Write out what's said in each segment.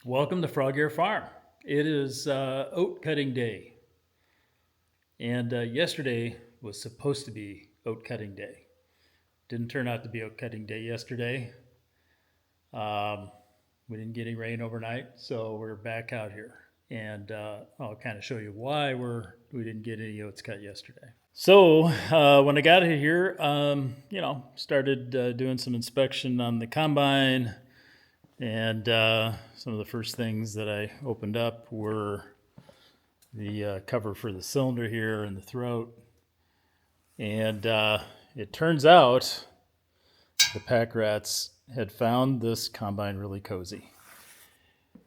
Welcome to Frog Air Farm. It is oat cutting day, and yesterday was supposed to be oat cutting day. Didn't turn out to be oat cutting day yesterday. We didn't get any rain overnight, so we're back out here, and I'll kind of show you why we didn't get any oats cut yesterday. So when I got here, started doing some inspection on the combine. And some of the first things that I opened up were the cover for the cylinder here and the throat. And it turns out the pack rats had found this combine really cozy.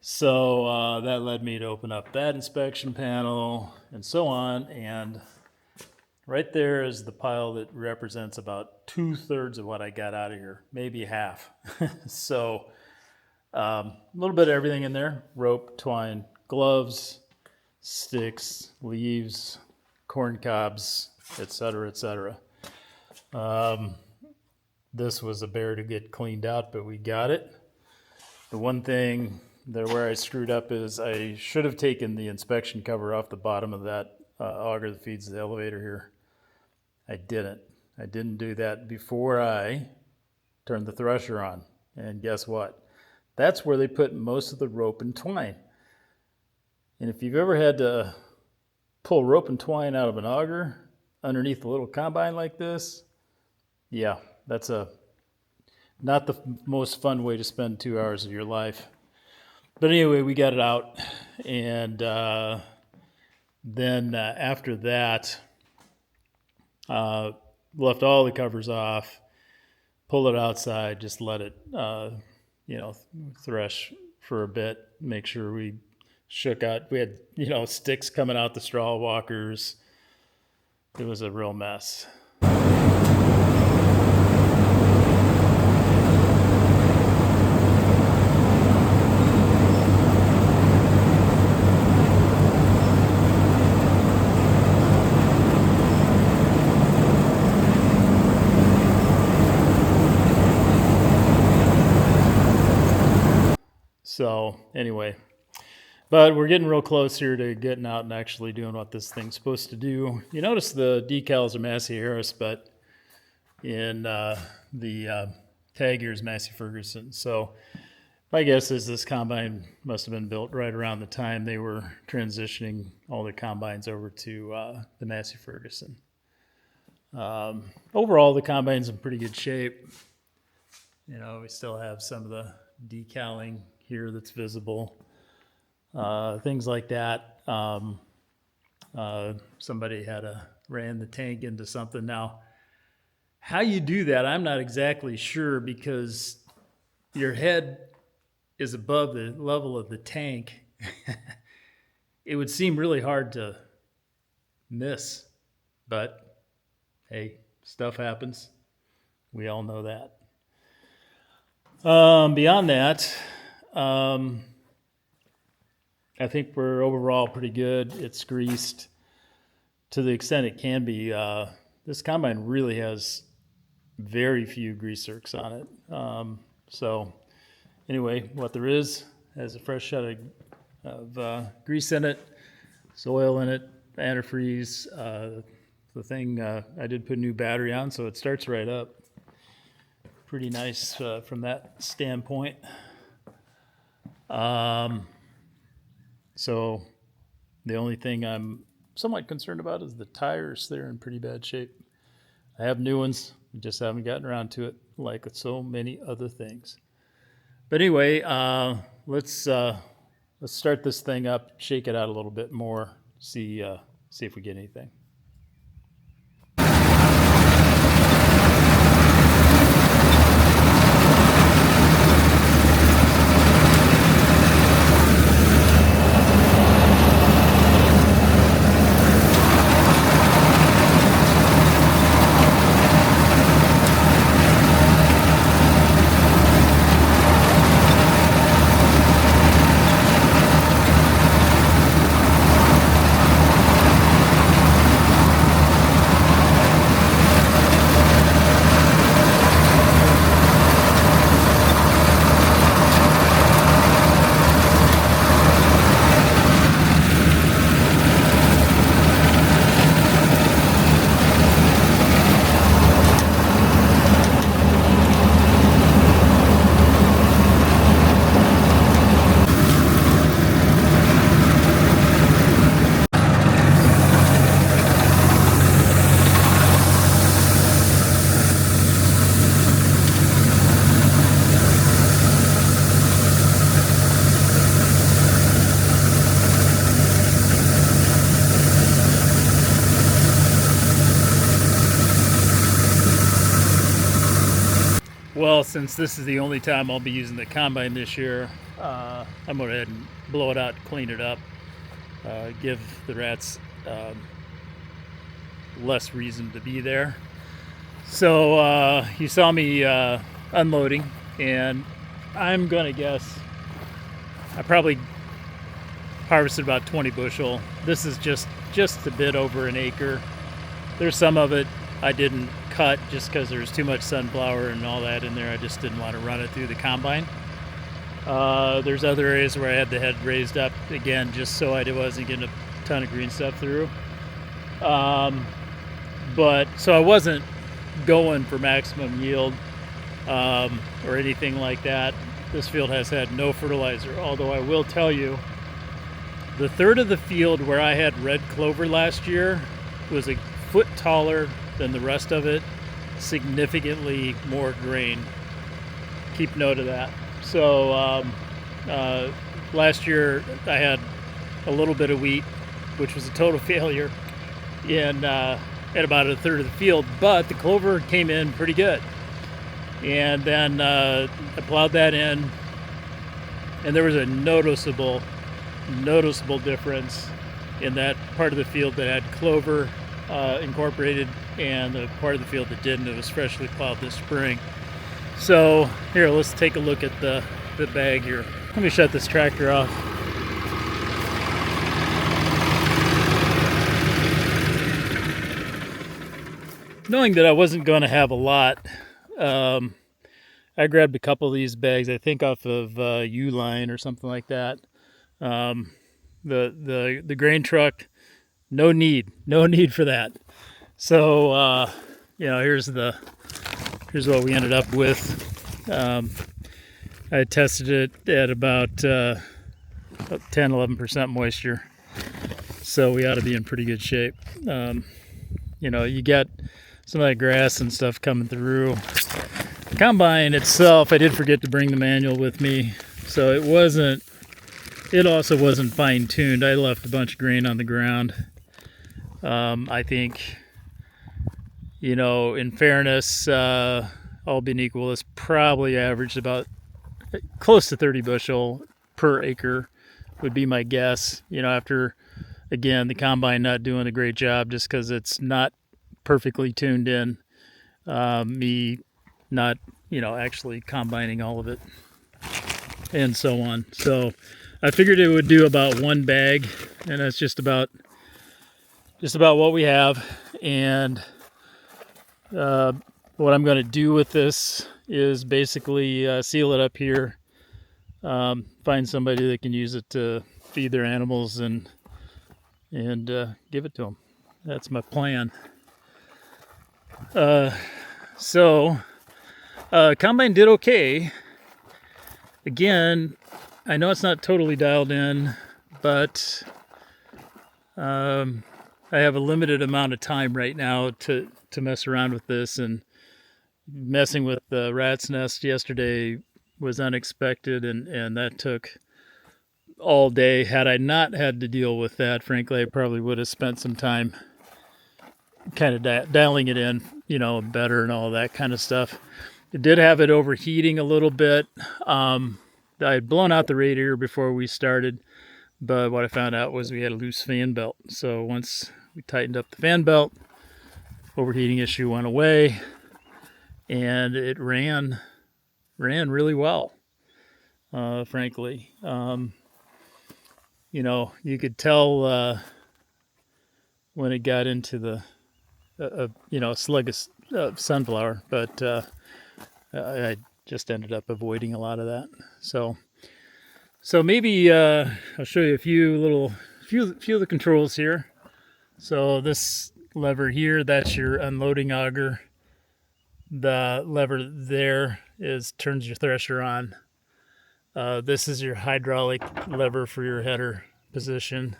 So that led me to open up that inspection panel and so on. And right there is the pile that represents about 2/3 of what I got out of here, maybe half. So a little bit of everything in there: rope, twine, gloves, sticks, leaves, corn cobs, etc., etc. This was a bear to get cleaned out, but we got it. The one thing where I screwed up is I should have taken the inspection cover off the bottom of that auger that feeds the elevator here. I didn't. I didn't do that before I turned the thresher on. And guess what? That's where they put most of the rope and twine. And if you've ever had to pull rope and twine out of an auger underneath a little combine like this, yeah, that's not the most fun way to spend 2 hours of your life. But anyway, we got it out. And then after that, left all the covers off, pulled it outside, just let it thresh for a bit, make sure we shook out. We had, sticks coming out the straw walkers. It was a real mess. So anyway, but we're getting real close here to getting out and actually doing what this thing's supposed to do. You notice the decals are Massey Harris, but in the tag here is Massey Ferguson. So my guess is this combine must have been built right around the time they were transitioning all their combines over to the Massey Ferguson. Overall, the combine's in pretty good shape. We still have some of the decaling here that's visible, things like that. Somebody ran the tank into something. Now, how you do that, I'm not exactly sure, because your head is above the level of the tank. It would seem really hard to miss, but hey, stuff happens. We all know that. Beyond that, I think we're overall pretty good. It's greased to the extent it can be. This combine really has very few grease zerks on it. So anyway, what there is has a fresh shot of grease in it, there's oil in it, antifreeze. The thing, I did put a new battery on, so it starts right up. Pretty nice from that standpoint. So the only thing I'm somewhat concerned about is the tires. They're in pretty bad shape. I have new ones, just haven't gotten around to it, like so many other things. But anyway, let's start this thing up, shake it out a little bit more, see if we get anything. Well, since this is the only time I'll be using the combine this year, I'm going to go ahead and blow it out, clean it up, give the rats less reason to be there. So you saw me unloading, and I'm going to guess I probably harvested about 20 bushel. This is just a bit over an acre. There's some of it I didn't cut just because there's too much sunflower and all that in there. I just didn't want to run it through the combine. There's other areas where I had the head raised up again just so I wasn't getting a ton of green stuff through. But so I wasn't going for maximum yield or anything like that. This field has had no fertilizer, although I will tell you the third of the field where I had red clover last year was a foot taller than the rest of it, significantly more grain. Keep note of that. So last year I had a little bit of wheat, which was a total failure in at about a third of the field, but the clover came in pretty good. And then I plowed that in, and there was a noticeable difference in that part of the field that had clover incorporated and the part of the field that didn't. It was freshly plowed this spring. So here, let's take a look at the bag here. Let me shut this tractor off. Knowing that I wasn't going to have a lot, I grabbed a couple of these bags, I think off of Uline or something like that. The grain truck, no need for that. So here's what we ended up with. I tested it at about 10-11% moisture, so we ought to be in pretty good shape. You got some of that grass and stuff coming through. The combine itself, I did forget to bring the manual with me, so it also wasn't fine-tuned. I left a bunch of grain on the ground. I think, in fairness, all being equal, it's probably averaged about close to 30 bushel per acre would be my guess. After, again, the combine not doing a great job just because it's not perfectly tuned in, me not, actually combining all of it and so on. So I figured it would do about one bag, and that's just about what we have. And what I'm going to do with this is basically seal it up here, find somebody that can use it to feed their animals and give it to them. That's my plan. Combine did okay. Again, I know it's not totally dialed in, but I have a limited amount of time right now to mess around with this, and messing with the rat's nest yesterday was unexpected, and that took all day. Had I not had to deal with that, frankly, I probably would have spent some time kind of dialing it in, better and all that kind of stuff. It did have it overheating a little bit. I had blown out the radiator before we started, but what I found out was we had a loose fan belt. So once we tightened up the fan belt, overheating issue went away, and it ran really well, frankly. You could tell when it got into the slug of sunflower, but I just ended up avoiding a lot of that. So maybe I'll show you a few of the controls here. So this lever here, that's your unloading auger. The lever there turns your thresher on. This is your hydraulic lever for your header position.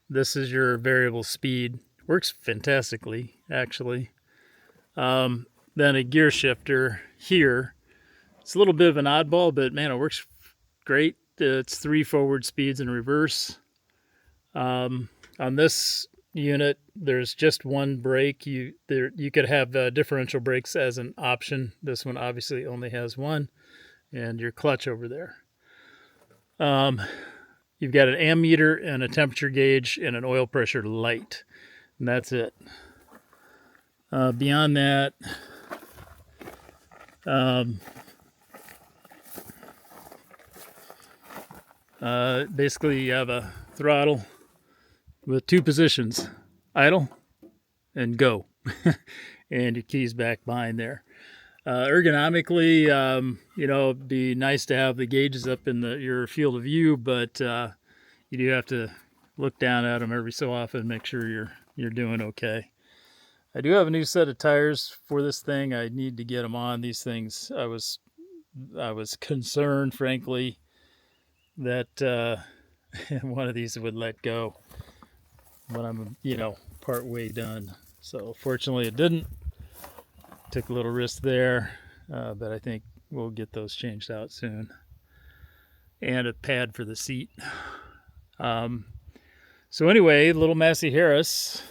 This is your variable speed. Works fantastically, actually. Then a gear shifter here. It's a little bit of an oddball, but man, it works great. It's 3 forward speeds and reverse. On this unit, there's just one brake. You could have differential brakes as an option. This one obviously only has one, and your clutch over there. You've got an ammeter and a temperature gauge and an oil pressure light, and that's it. Beyond that, basically you have a throttle with two positions, idle and go, and your keys back behind there. Ergonomically, it'd be nice to have the gauges up in your field of view, but you do have to look down at them every so often and make sure you're doing okay. I do have a new set of tires for this thing. I need to get them on. These things, I was concerned, frankly, that one of these would let go when I'm, part way done. So fortunately it didn't. Took a little risk there, but I think we'll get those changed out soon. And a pad for the seat. So anyway, little Massey Harris,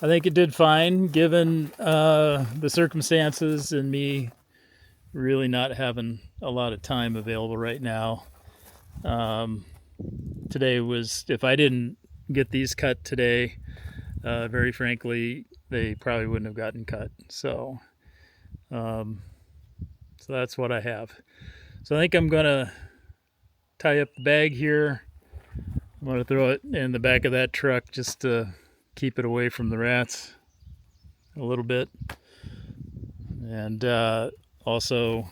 I think it did fine given the circumstances and me really not having a lot of time available right now. Today was, if I didn't get these cut today, very frankly, they probably wouldn't have gotten cut. So that's what I have. So I think I'm gonna tie up the bag here. I'm gonna throw it in the back of that truck just to keep it away from the rats a little bit, and also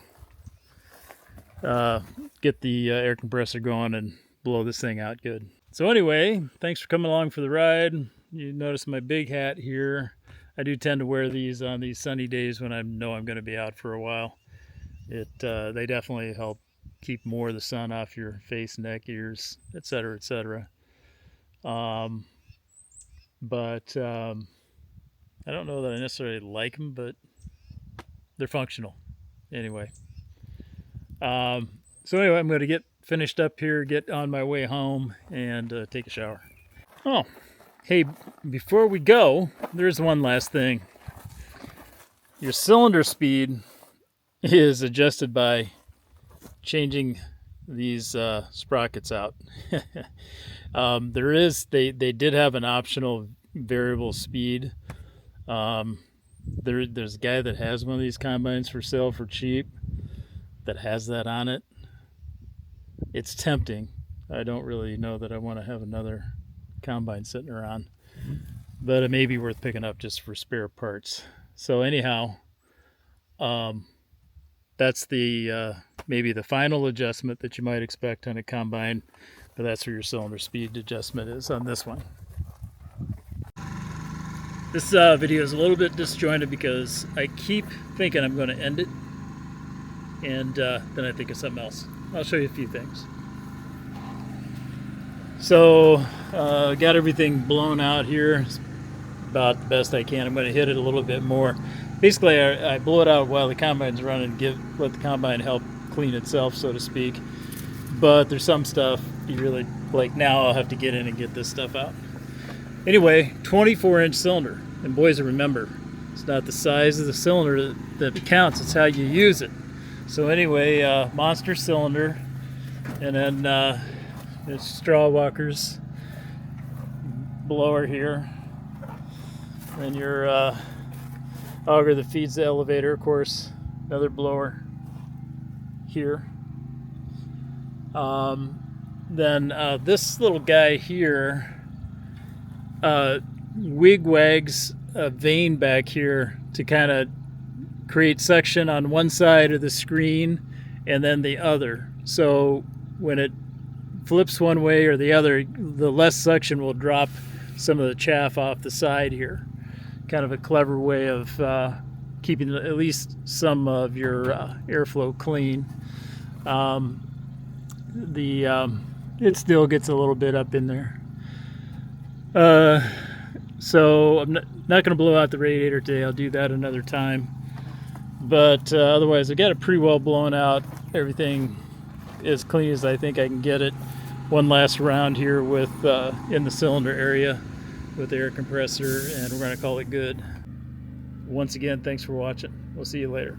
get the air compressor going and blow this thing out good. So anyway, thanks for coming along for the ride. You notice my big hat here. I do tend to wear these on these sunny days when I know I'm going to be out for a while. They definitely help keep more of the sun off your face, neck, ears, etc., etc. But I don't know that I necessarily like them, but they're functional anyway. So anyway, I'm going to get finished up here, get on my way home, and take a shower. Oh, hey, before we go, there's one last thing. Your cylinder speed is adjusted by changing these sprockets out. They did have an optional variable speed. There's a guy that has one of these combines for sale for cheap that has that on it. It's tempting. I don't really know that I want to have another combine sitting around, but it may be worth picking up just for spare parts. So anyhow, that's the maybe the final adjustment that you might expect on a combine, but that's where your cylinder speed adjustment is on this one. This video is a little bit disjointed because I keep thinking I'm going to end it, and then I think of something else. I'll show you a few things. So got everything blown out here. It's about the best I can. I'm going to hit it a little bit more. Basically, I blow it out while the combine's running, let the combine help clean itself, so to speak. But there's some stuff you really, like now I'll have to get in and get this stuff out. Anyway, 24-inch cylinder. And boys, remember, it's not the size of the cylinder that counts, it's how you use it. So anyway, monster cylinder, and then there's straw walkers blower here, and your auger that feeds the elevator, of course, another blower here. Then this little guy here wigwags a vane back here to kind of create suction on one side of the screen and then the other. So when it flips one way or the other, the less suction will drop some of the chaff off the side here. Kind of a clever way of keeping at least some of your airflow clean. It still gets a little bit up in there. So I'm not going to blow out the radiator today. I'll do that another time. But otherwise, I got it pretty well blown out. Everything as clean as I think I can get it. One last round here with in the cylinder area. with the air compressor, and we're going to call it good. Once again, thanks for watching. We'll see you later.